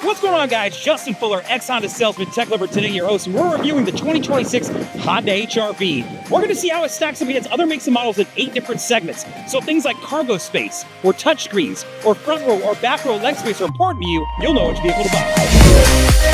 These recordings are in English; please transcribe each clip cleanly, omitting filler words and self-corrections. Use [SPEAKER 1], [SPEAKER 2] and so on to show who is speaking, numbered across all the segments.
[SPEAKER 1] What's going on, guys? Justin Fuller, ex-Honda salesman, tech lover, today your host, and we're reviewing the 2026 Honda HR-V. We're going to see how it stacks up against other makes and models in 8 different segments. So things like cargo space, or touchscreens, or front row or back row leg space are important to you. You'll know which vehicle to buy.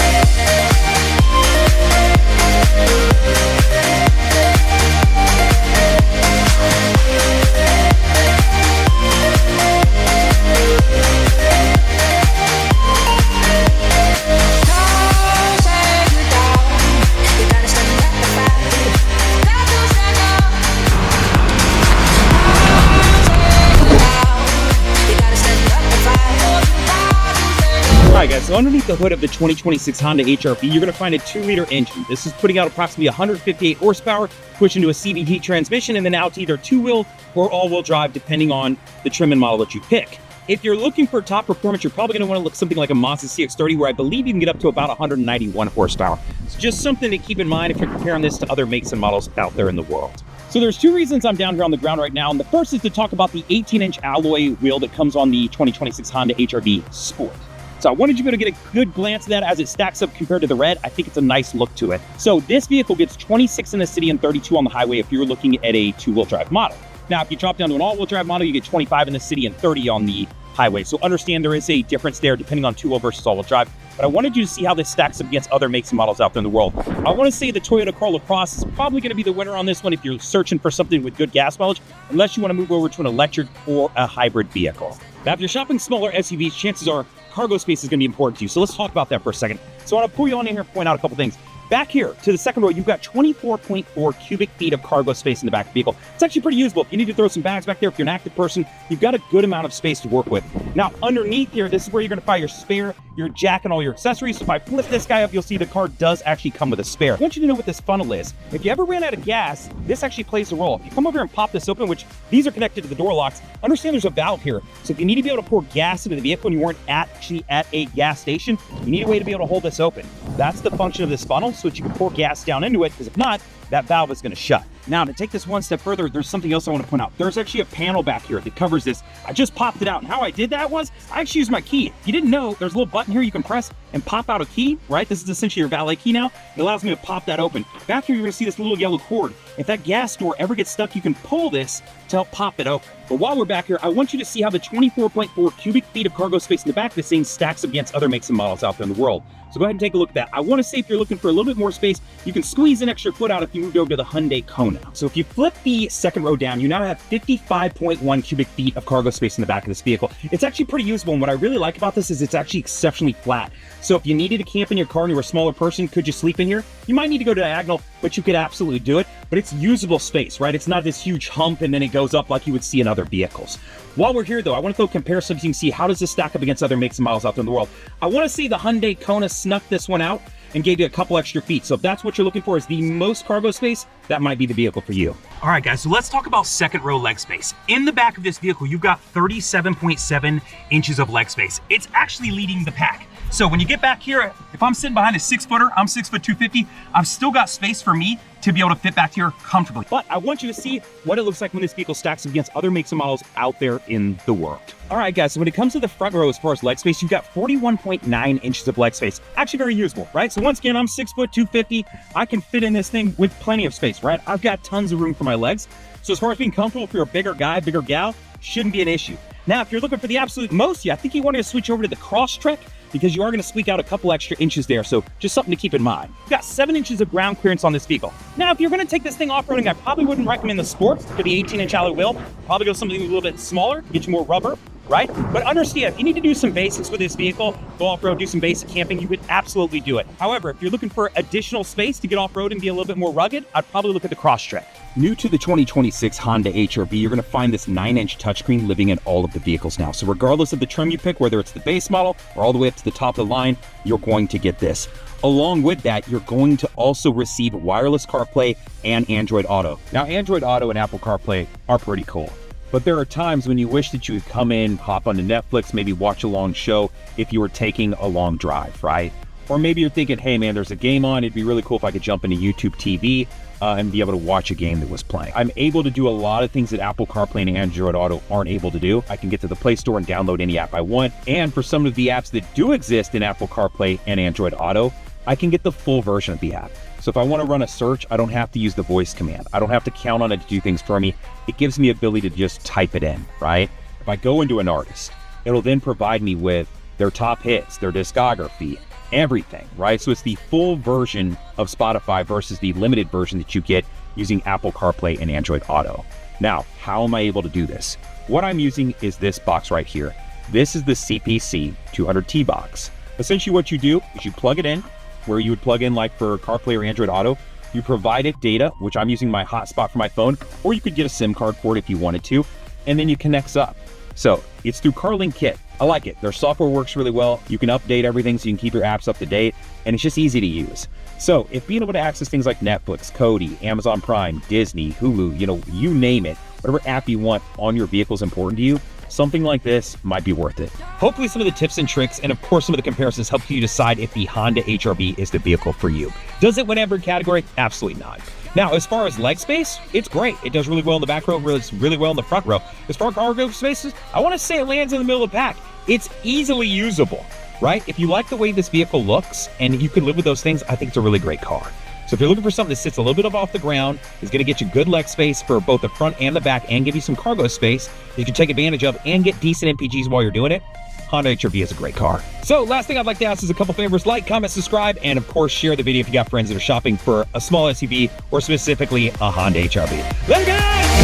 [SPEAKER 1] Alright guys, so underneath the hood of the 2026 Honda HR-V, you're going to find a 2-liter engine. This is putting out approximately 158 horsepower, pushing to a CVT transmission, and then out to either 2-wheel or all-wheel drive, depending on the trim and model that you pick. If you're looking for top performance, you're probably going to want to look something like a Mazda CX-30, where I believe you can get up to about 191 horsepower. It's just something to keep in mind if you're comparing this to other makes and models out there in the world. So there's 2 reasons I'm down here on the ground right now, and the first is to talk about the 18-inch alloy wheel that comes on the 2026 Honda HR-V Sport. So I wanted you to get a good glance at that as it stacks up compared to the red. I think it's a nice look to it. So this vehicle gets 26 in the city and 32 on the highway if you're looking at a 2-wheel drive model. Now, if you drop down to an all-wheel drive model, you get 25 in the city and 30 on the highway. So understand there is a difference there depending on 2-wheel versus all-wheel drive. But I wanted you to see how this stacks up against other makes and models out there in the world. I want to say the Toyota Corolla Cross is probably going to be the winner on this one if you're searching for something with good gas mileage, unless you want to move over to an electric or a hybrid vehicle. Now, if you're shopping smaller SUVs, chances are cargo space is going to be important to you. So let's talk about that for a second. So I want to pull you on in here and point out a couple things. Back here to the second row, you've got 24.4 cubic feet of cargo space in the back of the vehicle. It's actually pretty usable. If you need to throw some bags back there, if you're an active person, you've got a good amount of space to work with. Now, underneath here, this is where you're going to find your spare, your jack, and all your accessories. So if I flip this guy up, you'll see the car does actually come with a spare. I want you to know what this funnel is. If you ever ran out of gas, this actually plays a role. If you come over here and pop this open, which these are connected to the door locks, understand there's a valve here. So if you need to be able to pour gas into the vehicle and you weren't actually at a gas station, you need a way to be able to hold this open. That's the function of this funnel, so that you can pour gas down into it, because if not, that valve is going to shut. Now, to take this one step further, there's something else I want to point out. There's actually a panel back here that covers this. I just popped it out, and how I did that was I actually used my key. If you didn't know, there's a little button here you can press and pop out a key, right? This is essentially your valet key now. It allows me to pop that open. Back here, you're going to see this little yellow cord. If that gas door ever gets stuck, you can pull this to help pop it open. But while we're back here, I want you to see how the 24.4 cubic feet of cargo space in the back of this thing stacks against other makes and models out there in the world. So go ahead and take a look at that. I want to say if you're looking for a little bit more space, you can squeeze an extra foot out if you moved over to the Hyundai Kona. So if you flip the second row down, you now have 55.1 cubic feet of cargo space in the back of this vehicle. It's actually pretty usable, and what I really like about this is it's actually exceptionally flat. So if you needed to camp in your car and you were a smaller person, could you sleep in here? You might need to go diagonal, but you could absolutely do it. But it's usable space, right? It's not this huge hump and then it goes up like you would see in other vehicles. While we're here though, I want to throw comparisons so you can see how does this stack up against other makes and models out there in the world. I want to say the Hyundai Kona snuck this one out and gave you a couple extra feet. So if that's what you're looking for is the most cargo space, that might be the vehicle for you. All right, guys, so let's talk about second row leg space. In the back of this vehicle, you've got 37.7 inches of leg space. It's actually leading the pack. So when you get back here, if I'm sitting behind a 6-footer, I'm 6'250", I've still got space for me to be able to fit back here comfortably. But I want you to see what it looks like when this vehicle stacks against other makes and models out there in the world. All right, guys, so when it comes to the front row as far as leg space, you've got 41.9 inches of leg space. Actually very usable, right? So once again, I'm 6'250". I can fit in this thing with plenty of space, right? I've got tons of room for my legs. So as far as being comfortable, if you're a bigger guy, bigger gal, shouldn't be an issue. Now, if you're looking for the absolute most, I think you want to switch over to the Crosstrek, because you are going to squeak out a couple extra inches there, so just something to keep in mind. You've got 7 inches of ground clearance on this vehicle. Now, if you're going to take this thing off-roading, I probably wouldn't recommend the Sport for the 18-inch alloy wheel. Probably go something a little bit smaller, get you more rubber, right? But understand, if you need to do some basics with this vehicle, go off-road, do some basic camping, you would absolutely do it. However, if you're looking for additional space to get off-road and be a little bit more rugged, I'd probably look at the Crosstrek. New to the 2026 Honda HR-V, you're going to find this 9-inch touchscreen living in all of the vehicles now. So regardless of the trim you pick, whether it's the base model or all the way up to the top of the line, you're going to get this. Along with that, you're going to also receive wireless CarPlay and Android Auto. Now, Android Auto and Apple CarPlay are pretty cool. But there are times when you wish that you could come in, hop onto Netflix, maybe watch a long show if you were taking a long drive, right? Or maybe you're thinking, hey man, there's a game on. It'd be really cool if I could jump into YouTube TV and be able to watch a game that was playing. I'm able to do a lot of things that Apple CarPlay and Android Auto aren't able to do. I can get to the Play Store and download any app I want. And for some of the apps that do exist in Apple CarPlay and Android Auto, I can get the full version of the app. So if I want to run a search, I don't have to use the voice command. I don't have to count on it to do things for me. It gives me the ability to just type it in, right? If I go into an artist, it'll then provide me with their top hits, their discography, everything, right? So it's the full version of Spotify versus the limited version that you get using Apple CarPlay and Android Auto. Now, how am I able to do this? What I'm using is this box right here. This is the CPC 200T box. Essentially what you do is you plug it in where you would plug in like for CarPlay or Android Auto. You provide it data, which I'm using my hotspot for my phone, or you could get a SIM card for it if you wanted to, and then you connects up. So it's through CarLink Kit. I like it. Their software works really well. You can update everything so you can keep your apps up to date, and it's just easy to use. So if being able to access things like Netflix, Kodi, Amazon Prime, Disney, Hulu, you name it, whatever app you want on your vehicle is important to you, something like this might be worth it. Hopefully some of the tips and tricks and of course some of the comparisons help you decide if the Honda HR-V is the vehicle for you. Does it win every category? Absolutely not. Now, as far as leg space, it's great. It does really well in the back row, really well in the front row. As far as cargo spaces, I want to say it lands in the middle of the pack. It's easily usable, right? If you like the way this vehicle looks and you can live with those things, I think it's a really great car. So if you're looking for something that sits a little bit off the ground, is going to get you good leg space for both the front and the back and give you some cargo space that you can take advantage of and get decent MPGs while you're doing it, Honda HR-V is a great car. So last thing I'd like to ask is a couple favors: like, comment, subscribe, and of course share the video if you got friends that are shopping for a small SUV or specifically a Honda HR-V. Later guys!